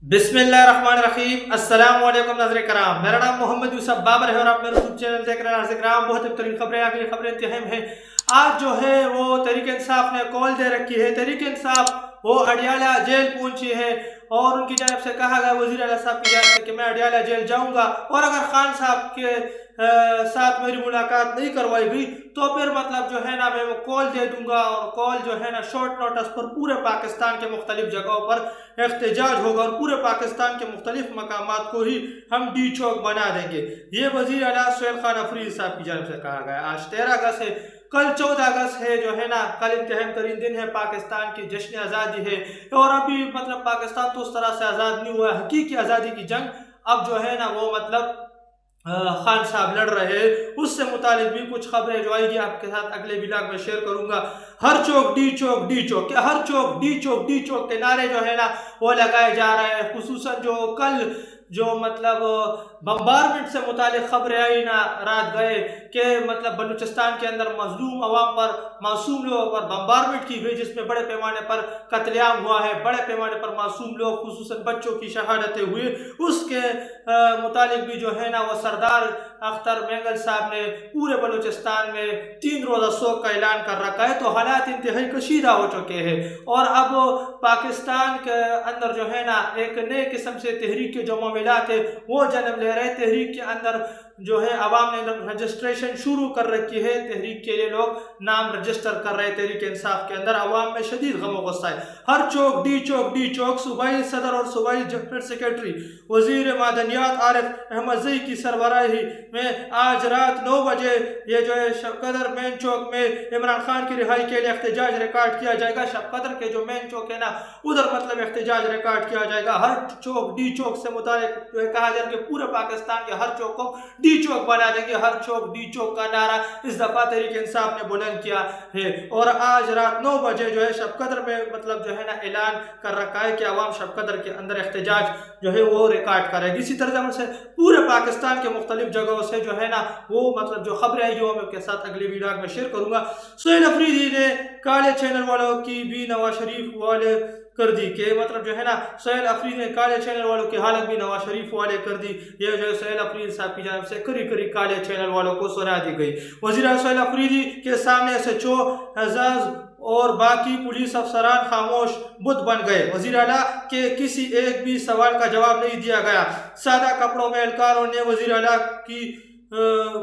بسم اللہ الرحمن الرحیم۔ السلام علیکم ناظرین کرام، میرا نام محمد یوسف بابر ہے اور آپ میرے یوٹیوب چینل دیکھ رہے ہیں۔ ناظرین کرام، بہت بہترین خبریں آگئی، خبریں انتہائی ہیں۔ آج جو ہے وہ تحریک انصاف نے کال دے رکھی ہے۔ تحریک انصاف وہ اڈیالہ جیل پہنچی ہے اور ان کی جانب سے کہا گیا، وزیر اعلیٰ صاحب کی جانب سے، کہ میں اڈیالہ جیل جاؤں گا اور اگر خان صاحب کے ساتھ میری ملاقات نہیں کروائی گئی تو پھر مطلب جو ہے نا میں وہ کال دے دوں گا، اور کال جو ہے نا شارٹ نوٹس پر پورے پاکستان کے مختلف جگہوں پر احتجاج ہوگا اور پورے پاکستان کے مختلف مقامات کو ہی ہم ڈی چوک بنا دیں گے۔ یہ وزیر اعلیٰ سہیل خان افریدی صاحب کی جانب سے کہا گیا۔ آج 13 اگست ہے، کل 14 اگست ہے جو ہے نا، کل انتہائی ترین دن ہے، پاکستان کی جشن آزادی ہے اور ابھی مطلب پاکستان تو اس طرح سے آزاد نہیں ہوا ہے۔ حقیقی آزادی کی جنگ اب جو ہے نا وہ مطلب خان صاحب لڑ رہے ہیں، اس سے متعلق بھی کچھ خبریں جو آئی گی آپ کے ساتھ اگلے ولاگ میں شیئر کروں گا۔ ہر چوک ڈی چوک، ڈی چوک، کہ ہر چوک ڈی چوک، ڈی چوک کے نعرے جو ہے نا وہ لگائے جا رہے ہیں۔ خصوصاً جو کل جو مطلب بمبارمنٹ سے متعلق خبریں آئی نا رات گئے کہ مطلب بلوچستان کے اندر مظلوم عوام پر، معصوم لوگوں پر بمبارمنٹ کی گئی، جس میں بڑے پیمانے پر قتل عام ہوا ہے، بڑے پیمانے پر معصوم لوگ خصوصاً بچوں کی شہادتیں ہوئی۔ اس کے متعلق بھی جو ہے نا وہ سردار اختر مینگل صاحب نے پورے بلوچستان میں 3 روزہ سوگ کا اعلان کر رکھا ہے۔ تو حالات انتہائی کشیدہ ہو چکے ہیں اور اب پاکستان کے اندر جو ہے نا ایک نئے قسم سے تحریک کے جو معاملات ہیں وہ جنم لے رہے ہیں۔ تحریک کے اندر جو ہے عوام نے رجسٹریشن شروع کر رکھی ہے، تحریک کے لیے لوگ نام رجسٹر کر رہے ہیں۔ تحریک انصاف کے اندر عوام میں شدید غم و غصہ ہے۔ ہر چوک ڈی چوک، ڈی چوک۔ صوبائی صدر اور صوبائی جنرل سیکرٹری وزیر معدنیات عارف احمد زئی کی سربراہی میں آج رات 9 بجے یہ جو ہے شب قدر مین چوک میں عمران خان کی رہائی کے لیے احتجاج ریکارڈ کیا جائے گا۔ شب قدر کے جو مین چوک ہے نا ادھر مطلب احتجاج ریکارڈ کیا جائے گا۔ ہر چوک ڈی چوک سے متعلق کہا جائے کہ پورے پاکستان کے ہر چوک کو ڈی چوک بنا دیں گے۔ ہر چوک ڈی چوک کا نعرہ اس دفعہ تحریک انصاف نے بلند کیا ہے اور آج رات 9 بجے جو ہے شب قدر میں مطلب جو ہے نا اعلان کر رکھا ہے کہ عوام شب قدر کے اندر احتجاج جو ہے وہ ریکارڈ کرے گی۔ اسی طرح سے پورے پاکستان کے مختلف جگہوں سے جو ہے نا وہ مطلب جو خبریں ہیں جو میں آپ کے ساتھ اگلی ویڈیو میں شیئر کروں گا۔ سہیل افریدی نے کالے چینل والوں کی بھی نواز شریف والے کر دی، کہ مطلب جو ہے نا سہیل افریدی نے کالے چینل والوں کی حالت بھی نواز شریف والے کر دی۔ یہ جو ہے سہیل افریدی صاحب کی جانب سے کری کالے چینل والوں کو سنا دی گئی۔ وزیر اعظم سہیل افریدی کے سامنے SHO اعزاز اور باقی پولیس افسران خاموش بت بن گئے۔ وزیر اعلیٰ کے کسی ایک بھی سوال کا جواب نہیں دیا گیا۔ سادہ کپڑوں میں اہلکاروں نے وزیر اعلیٰ کی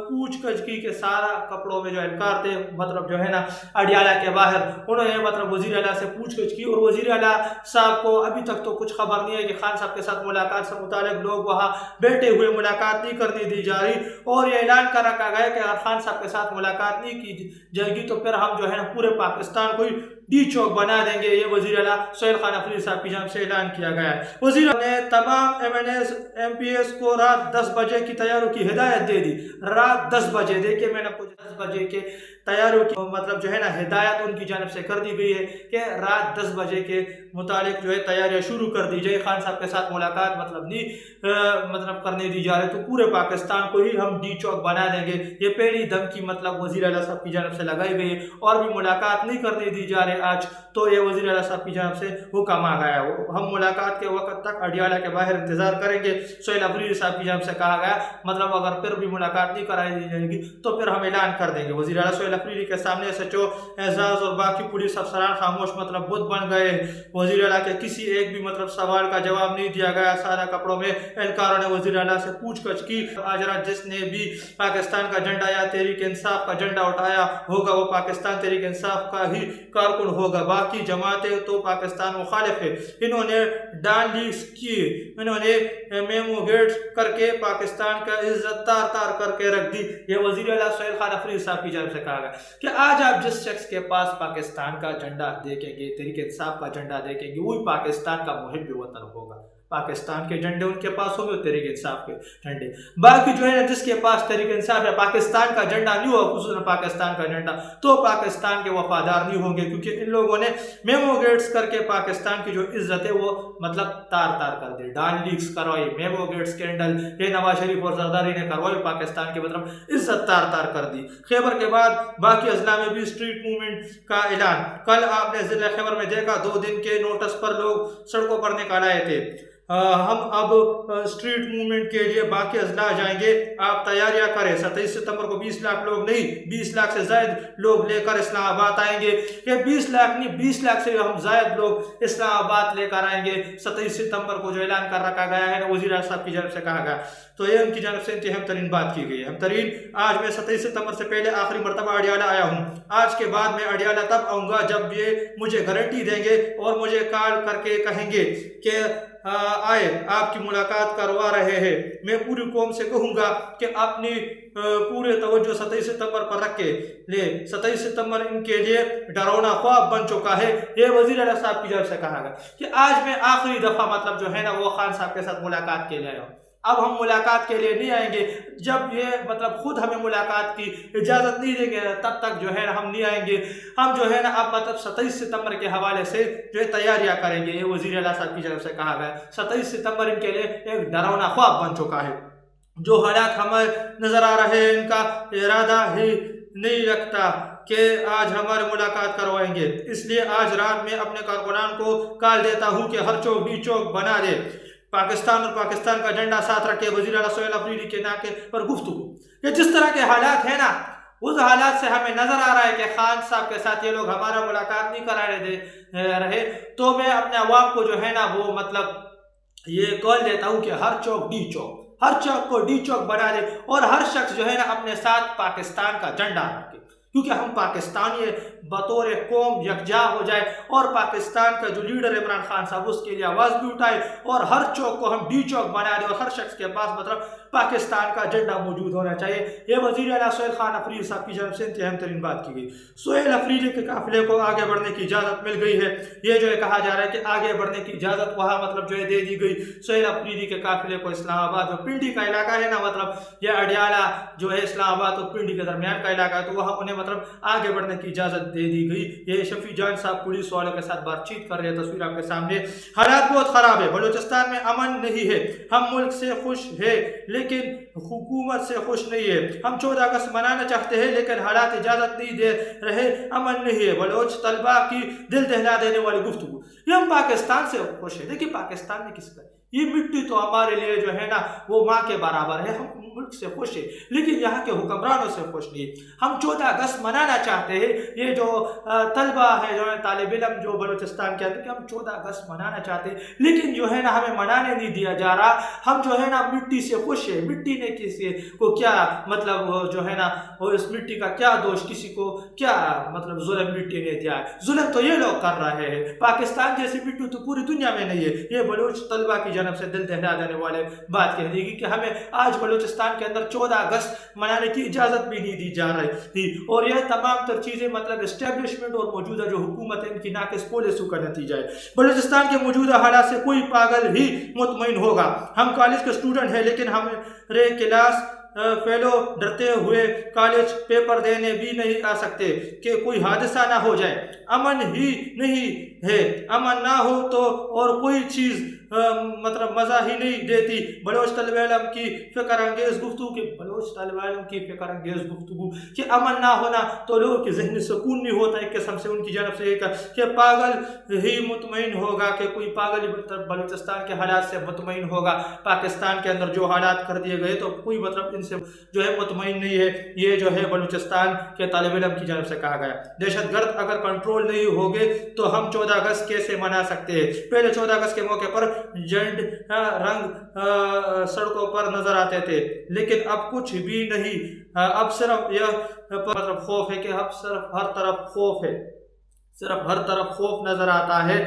پوچھ گچھ کی، کہ سارا کپڑوں میں جو اہلکار تھے مطلب جو ہے نا اڈیالہ کے باہر، انہوں نے مطلب وزیر اعلیٰ سے پوچھ گچھ کی اور وزیر اعلیٰ صاحب کو ابھی تک تو کچھ خبر نہیں ہے کہ خان صاحب کے ساتھ ملاقات سے متعلق لوگ وہاں بیٹھے ہوئے ملاقات نہیں کرنے دی جا رہی اور یہ اعلان کر رکھا گیا کہ اگر خان صاحب کے ساتھ ملاقات نہیں کی جائے گی تو پھر ہم جو ہے نا پورے پاکستان کو ڈی چوک بنا دیں گے۔ یہ وزیر اعلیٰ سہیل خان افریدی صاحب کی جانب سے اعلان کیا گیا ہے۔ وزیر نے تمام MNAs MPs کو رات 10 بجے کی تیاریوں کی ہدایت دے دی۔ رات 10 بجے، دیکھیے میں نے کچھ 10 بجے کے تیاریوں کی مطلب جو ہے نا ہدایت ان کی جانب سے کر دی گئی ہے کہ رات 10 بجے کے متعلق جو ہے تیاریاں شروع کر دی جائے۔ خان صاحب کے ساتھ ملاقات مطلب نہیں مطلب کرنے دی جا رہے تو پورے پاکستان کو ہی ہم ڈی چوک بنا دیں گے۔ یہ پہلی دھمکی مطلب وزیر اعلیٰ صاحب کی جانب سے لگائی گئی ہے اور بھی ملاقات نہیں کرنے دی جا رہے آج تو یہ وزیر اعلیٰ صاحب کی جانب سے حکم آ گیا ہے۔ ہم ملاقات کے وقت تک اڈیالہ کے باہر انتظار کریں گے، سہیل افریدی صاحب کی جانب سے کہا گیا۔ مطلب اگر پھر بھی ملاقات نہیں کرائی دی جائے گی تو پھر ہم اعلان کر دیں گے۔ وزیر اعلیٰ سہیل افریدی کے سامنے SHO اعزاز اور باقی پولیس افسران خاموش مطلب بت بن گئے۔ وزیر اعلیٰ کے کسی ایک بھی مطلب سوال کا جواب نہیں دیا گیا۔ سادہ کپڑوں میں اہلکاروں نے وزیر اعلیٰ سے پوچھ گچھ کی۔ آج رات جس نے بھی پاکستان کا جھنڈا یا تحریک انصاف کا جھنڈا اٹھایا ہوگا وہ پاکستان تحریک انصاف کا ہی کارکن ہوگا، باقی جماعتیں تو پاکستان مخالف ہے۔ انہوں نے ڈان لیکس کیے، انہوں نے میمو گیٹس کر کے پاکستان کا عزت تار تار کر کے رکھ دی۔ یہ وزیر اعلیٰ سہیل خان افریدی صاحب کی جانب سے کہا گیا کہ آج آپ جس شخص کے پاس پاکستان کا جھنڈا دیکھیں گے، تحریک انصاف کا جھنڈا دیکھیں گے، وہی پاکستان کا محب وطن ہوگا۔ پاکستان کے جھنڈے ان کے پاس ہوگے، تحریک انصاف کے جھنڈے باقی جو ہے جس کے پاس تحریک انصاف ہے پاکستان کا جھنڈا نہیں ہوگا، خصوصاً پاکستان کا جھنڈا، تو پاکستان کے وفادار نہیں ہوں گے، کیونکہ ان لوگوں نے میمو گیٹس کر کے پاکستان کی جو عزت ہے وہ مطلب تار تار کر دی۔ ڈان لیکس کروائی، میمو گیٹس اسکینڈل یہ نواز شریف اور زرداری نے کروائی، پاکستان کی مطلب عزت تار تار کر دی۔ خیبر کے بعد باقی اضلاع میں بھی اسٹریٹ موومنٹ کا اعلان۔ کل آپ نے ضلع خیبر میں دیکھا 2 دن کے نوٹس پر لوگ سڑکوں پر نکال آئے تھے۔ ہم اب اسٹریٹ موومنٹ کے لیے باقی اضلاع جائیں گے، آپ تیاریاں کریں۔ 27 ستمبر کو 20 لاکھ لوگ نہیں، 20 لاکھ سے زائد لوگ لے کر اسلام آباد آئیں گے۔ یہ 20 لاکھ نہیں، 20 لاکھ سے ہم زائد لوگ اسلام آباد لے کر آئیں گے۔ 27 ستمبر کو جو اعلان کر رکھا گیا ہے وزیر اعظم صاحب کی جانب سے کہا گیا، تو یہ ان کی جانب سے انتہائی اہم ترین بات کی گئی ہے۔ اہم ترین، آج میں 27 ستمبر سے پہلے آخری مرتبہ اڈیالہ آیا ہوں۔ آج کے بعد میں اڈیالہ تب آؤں گا جب یہ مجھے گارنٹی دیں گے اور مجھے کال کر کے کہیں گے کہ آئے آپ کی ملاقات کروا رہے ہیں۔ میں پوری قوم سے کہوں گا کہ اپنی پورے توجہ 27 ستمبر پر رکھ کے لے۔ 27 ستمبر ان کے لیے ڈراؤنا خواب بن چکا ہے۔ یہ وزیر اعلیٰ صاحب کی جانب سے کہا گیا کہ آج میں آخری دفعہ مطلب جو ہے نا وہ خان صاحب کے ساتھ ملاقات کے لیے آیا ہوں۔ اب ہم ملاقات کے لیے نہیں آئیں گے جب یہ مطلب خود ہمیں ملاقات کی اجازت نہیں دیں گے، تب تک جو ہے نا ہم نہیں آئیں گے۔ ہم جو ہے نا اب مطلب 27 ستمبر کے حوالے سے جو ہے تیاریاں کریں گے۔ یہ وزیر اعلیٰ صاحب کی جانب سے کہا گیا 27 ستمبر ان کے لیے ایک ڈراؤنا خواب بن چکا ہے۔ جو حالات ہمیں نظر آ رہے ہیں ان کا ارادہ ہی نہیں رکھتا کہ آج ہماری ملاقات کروائیں گے، اس لیے آج رات میں اپنے کارکنان کو کال دیتا ہوں کہ ہر چوک بھی چوک بنا دے، پاکستان اور پاکستان کا جھنڈا ساتھ رکھے۔ وزیر اعلیٰ سہیل افریدی کے ناکے پر گفتگو۔ یہ جس طرح کے حالات ہیں نا، اس حالات سے ہمیں نظر آ رہا ہے کہ خان صاحب کے ساتھ یہ لوگ ہمارا ملاقات نہیں کرا رہے، تو میں اپنے عوام کو جو ہے نا وہ مطلب یہ کال دیتا ہوں کہ ہر چوک ڈی چوک، ہر چوک کو ڈی چوک بنا دے اور ہر شخص جو ہے نا اپنے ساتھ پاکستان کا جھنڈا رکھے، کیونکہ ہم پاکستانی بطور قوم یکجا ہو جائے اور پاکستان کا جو لیڈر عمران خان صاحب اس کے لیے آواز بھی اٹھائے اور ہر چوک کو ہم ڈی چوک بنا دیں اور ہر شخص کے پاس مطلب پاکستان کا جھنڈا موجود ہونا چاہیے۔ یہ وزیر اعلیٰ سہیل خان افریدی صاحب کی جانب سے انتہائی اہم ترین بات کی گئی۔ سہیل افریدی کے قافلے کو آگے بڑھنے کی اجازت مل گئی ہے۔ یہ جو ہے کہا جا رہا ہے کہ آگے بڑھنے کی اجازت وہاں مطلب جو ہے دے دی گئی سہیل افریدی کے قافلے کو۔ اسلام آباد جو پنڈی کا علاقہ ہے نا، مطلب یہ اڈیالہ جو ہے اسلام آباد اور پنڈی کے درمیان کا علاقہ ہے، تو وہاں انہیں مطلب آگے بڑھنے کی اجازت دے دی گئی۔ یہ شفیع جان صاحب پولیس والوں کے ساتھ بات چیت کر رہے ہیں، تصویر آپ کے سامنے۔ حالات بہت خراب ہے، بلوچستان میں امن نہیں ہے، ہم ملک سے خوش ہیں لیکن حکومت سے خوش نہیں ہے۔ ہم 14 اگست منانا چاہتے ہیں لیکن حالات اجازت نہیں دے رہے، امن نہیں ہے۔ بلوچ طلبہ کی دل دہلا دینے والی گفتگو۔ یہ ہم پاکستان سے خوش ہیں، دیکھیے پاکستان میں کس کا، یہ مٹی تو ہمارے لیے جو ہے نا وہ ماں کے برابر ہے، ہم ملک سے خوش ہیں لیکن یہاں کے حکمرانوں سے خوش نہیں۔ ہم 14 اگست منانا چاہتے ہیں، یہ جو طلبہ ہے جو طالب علم جو بلوچستان کے اندر کہ ہم 14 اگست منانا چاہتے ہیں لیکن جو ہے نا ہمیں منانے نہیں دیا جا رہا۔ ہم جو ہے نا مٹی سے خوش ہیں، مٹی نے کسی کو کیا مطلب جو ہے نا اور اس مٹی کا کیا دوش، کسی کو کیا مطلب ظلم مٹی نے دیا ہے، ظلم تو یہ لوگ کر رہے ہیں۔ پاکستان جیسی مٹی تو پوری دنیا میں نہیں ہے۔ یہ بلوچ طلبہ کی جانب سے دل دہلا دینے والے بات کہہ دی گئی کہ ہمیں آج بلوچستان کے اندر 14 اگست منانے کی اجازت بھی نہیں دی جا رہی تھی، اور یہ تمام تر چیزیں مطلب اسٹیبلشمنٹ اور موجودہ جو حکومت ہے ان کی ناقص پالیسیوں کا نتیجہ ہے۔ بلوچستان کے موجودہ حالات سے کوئی پاگل ہی مطمئن ہوگا۔ ہم کالج کے اسٹوڈنٹ ہیں لیکن ہمارے کلاس فیلو ڈرتے ہوئے کالج پیپر دینے بھی نہیں آ سکتے کہ کوئی حادثہ نہ ہو جائے۔ امن ہی نہیں ہے، امن نہ ہو تو اور کوئی چیز مطلب مزہ ہی نہیں دیتی۔ بلوچ طالب علم کی فکر انگیز گفتگو کہ بلوچ طالب علم کی فکر انگیز گفتگو کہ امن نہ ہونا تو لوگوں کے ذہنی سکون نہیں ہوتا۔ ایک قسم سے ان کی جانب سے یہ کہ پاگل ہی مطمئن ہوگا، کہ کوئی پاگل ہی بلوچستان کے حالات سے مطمئن ہوگا۔ پاکستان کے اندر جو حالات کر دیے گئے تو کوئی مطلب ان سے جو ہے مطمئن نہیں ہے۔ یہ جو ہے بلوچستان کے طالب علم کی جانب سے کہا گیا۔ دہشت گرد اگر کنٹرول نہیں ہوگے تو ہم 14 اگست کیسے منا سکتے ہیں؟ پہلے 14 اگست کے موقع پر جھنڈ رنگ سڑکوں پر نظر آتے تھے لیکن اب کچھ بھی نہیں۔ اب صرف یہ مطلب خوف ہے کہ اب صرف ہر طرف خوف ہے، صرف ہر طرف خوف نظر آتا ہے۔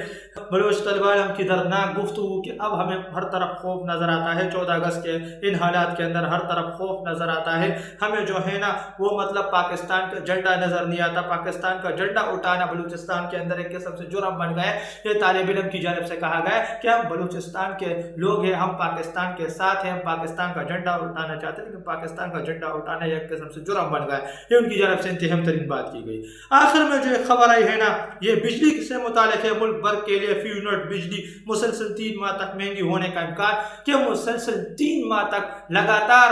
بلوچ طلبہ علم کی دردناک گفتگو کہ اب ہمیں ہر طرف خوف نظر آتا ہے۔ 14 اگست کے ان حالات کے اندر ہر طرف خوف نظر آتا ہے۔ ہمیں جو ہے نا وہ مطلب پاکستان کا جھنڈا نظر نہیں آتا۔ پاکستان کا جھنڈا اٹھانا بلوچستان کے اندر ایک قسم سے جرم بن گیا ہے۔ یہ طالب علم کی جانب سے کہا گیا ہے کہ ہم بلوچستان کے لوگ ہیں، ہم پاکستان کے ساتھ ہیں، ہم پاکستان کا جھنڈا اٹھانا چاہتے ہیں لیکن پاکستان کا جھنڈا اٹھانا ایک قسم سے جرم بن گیا ہے۔ یہ ان کی جانب سے انتہائی ترین بات کی گئی۔ آخر میں جو ایک خبر آئی ہے نا، یہ بجلی سے متعلق ہے۔ ملک بھر کے لیے فی یونٹ بجلی مسلسل 3 ماہ تک مہنگی ہونے کا امکان، کہ مسلسل 3 ماہ تک لگاتار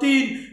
3